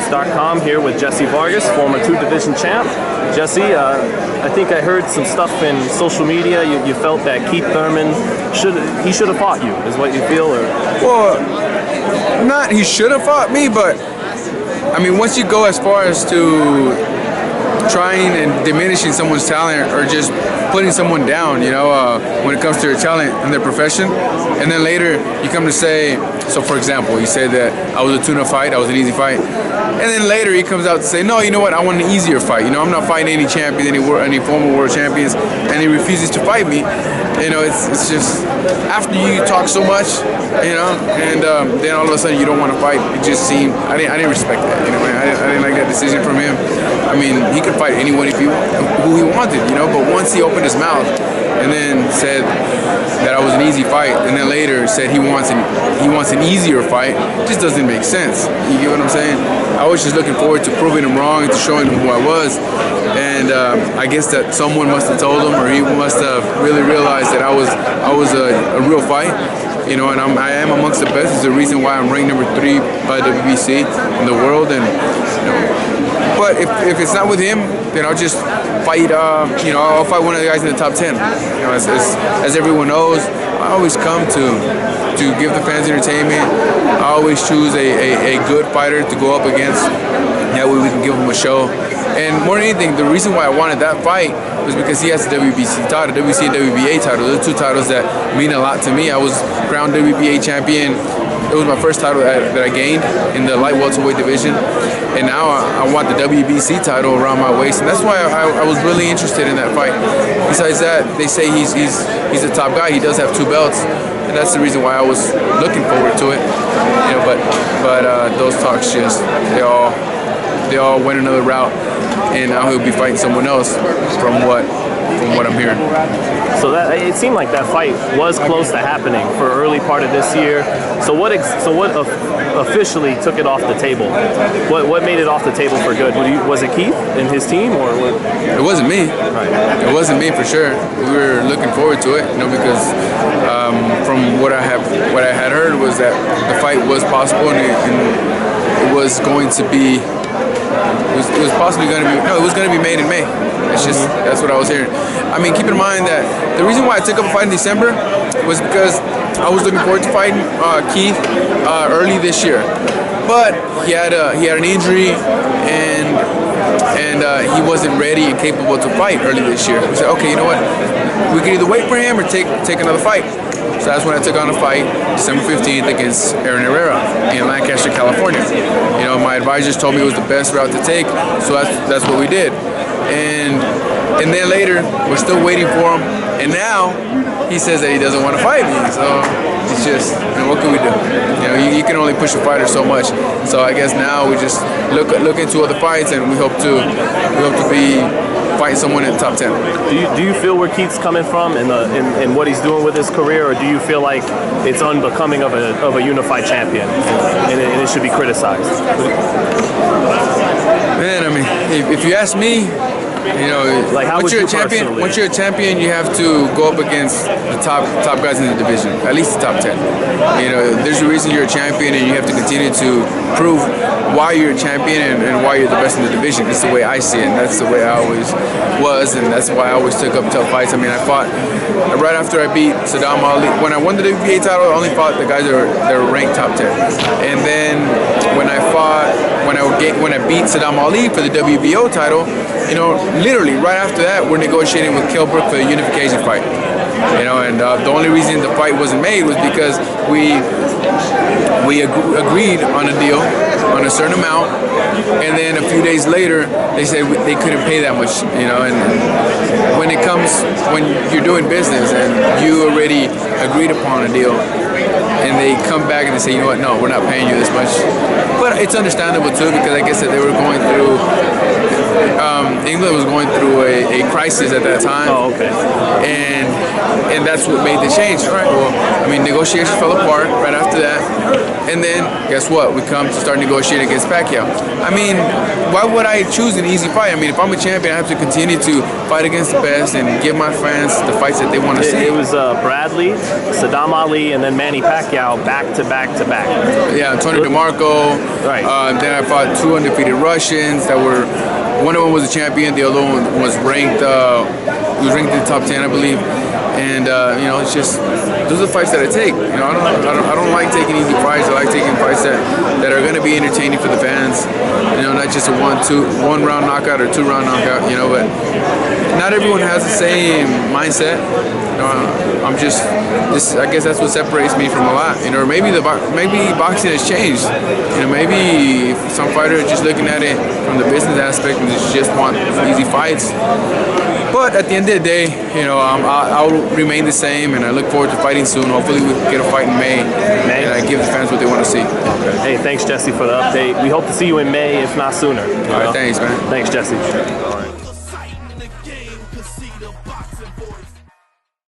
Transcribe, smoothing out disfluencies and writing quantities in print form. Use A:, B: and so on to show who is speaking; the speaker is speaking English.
A: ThaBoxingvoice.com here with Jessie Vargas, former 2-division champ. Jessie, I think I heard some stuff in social media. You felt that KEITH Thurman should have fought you, is what you feel? Or?
B: Well, not he should have fought me, but I mean, once you go as far as to trying and diminishing someone's talent or just putting someone down, you know, when it comes to their talent and their profession, and then later you come to say, so for example, you said that I was a tuna fight, I was an easy fight, and then later he comes out to say, no, you know what, I want an easier fight, you know, I'm not fighting any champions, any former world champions, and he refuses to fight me. You know, it's just, after you talk so much, you know, and then all of a sudden you don't want to fight. It just seemed, I didn't respect that, you know, I didn't like that decision from him. I mean, he could fight anyone who he wanted, you know, but once he opened his mouth and then said that I was an easy fight, and then later said he wants an easier fight, it just doesn't make sense. You get what I'm saying? I was just looking forward to proving him wrong and to showing him who I was, and I guess that someone must have told him, or he must have really realized that I was a real fight. You know, and I am amongst the best. It's the reason why I'm ranked number 3 by WBC in the world. And you know, but if it's not with him, then I'll just fight. You know, I'll fight one of the guys in the top 10. You know, as everyone knows, I always come to give the fans entertainment. I always choose a good fighter to go up against. That way we can give them a show. And more than anything, the reason why I wanted that fight was because he has the WBC title, WBC and WBA title. Those are 2 titles that mean a lot to me. I was crowned WBA champion. It was my first title that I gained in the light welterweight division. And now I want the WBC title around my waist. And that's why I was really interested in that fight. Besides that, they say he's a top guy. He does have 2 belts. And that's the reason why I was looking forward to it. You know, but those talks just, they all went another route, and now he'll be fighting someone else from what I'm hearing.
A: So that it seemed like that fight was close to happening for early part of this year. So what officially took it off the table? What made it off the table for good? Was it KEITH and his team, or what?
B: It wasn't me.
A: Right.
B: It wasn't me for sure. We were looking forward to it, you know, because from what I had heard was that the fight was possible, and it was going to be. It was possibly going to be, no, it was going to be made in May. It's just, that's what I was hearing. I mean, keep in mind that the reason why I took up a fight in December was because I was looking forward to fighting KEITH early this year. But he had an injury, and he wasn't ready and capable to fight early this year. We said, okay, you know what? We can either wait for him or take another fight. So that's when I took on a fight, December 15th, against Aaron Herrera in Lancaster, California. You know, my advisors told me it was the best route to take, so that's what we did. And then later, we're still waiting for him, and now he says that he doesn't want to fight me. So it's just, I mean, what can we do? You know, you can only push a fighter so much. So I guess now we just look into other fights, and we hope to be fighting someone in the top 10.
A: Do you feel where KEITH's coming from in what he's doing with his career, or do you feel like it's unbecoming of a unified champion and it should be criticized?
B: Man, I mean, if you ask me, you know,
A: like
B: once you're a champion, you have to go up against the top guys in the division, at least the top 10. You know, there's a reason you're a champion, and you have to continue to prove why you're a champion and why you're the best in the division. That's the way I see it, and that's the way I always was, and that's why I always took up tough fights. I mean, I fought right after I beat Saddam Ali. When I won the WBA title, I only fought the guys that were ranked top 10. And then when I beat Saddam Ali for the WBO title, you know, literally right after that, we're negotiating with Kilbrook for the unification fight. You know, and the only reason the fight wasn't made was because we agreed on a deal on a certain amount, and then a few days later they said they couldn't pay that much. You know, and when you're doing business and you already agreed upon a deal, and they come back and they say, you know what, no, we're not paying you this much. But it's understandable too, because I guess that they were going through. England was going through a crisis at that time.
A: Oh, okay.
B: And that's what made the change. Right. Well, I mean, negotiations fell apart right after that. And then, guess what? We come to start negotiating against Pacquiao. I mean, why would I choose an easy fight? I mean, if I'm a champion, I have to continue to fight against the best and give my fans the fights that they want to see.
A: It was Bradley, Saddam Ali, and then Manny Pacquiao back to back to back.
B: Yeah, Tony DeMarco.
A: Right.
B: Then I fought 2 undefeated Russians that were, one of them was a champion, the other one was ranked, he was ranked in the top 10, I believe. And you know, it's just, those are the fights that I take. You know, I don't like taking easy fights. I like taking fights that are going to be entertaining for the fans. You know, not just a one round knockout or 2 round knockout. You know, but not everyone has the same mindset. You know, I'm just this. I guess that's what separates me from a lot. You know, or maybe maybe boxing has changed. You know, maybe some fighters are just looking at it from the business aspect and just want easy fights. But at the end of the day, you know, I'll remain the same, and I look forward to fighting soon. Hopefully we can get a fight in May, and I give the fans what they want to see.
A: Hey, thanks, Jesse, for the update. We hope to see you in May, if not sooner.
B: All right, thanks, man.
A: Thanks, Jesse. All right.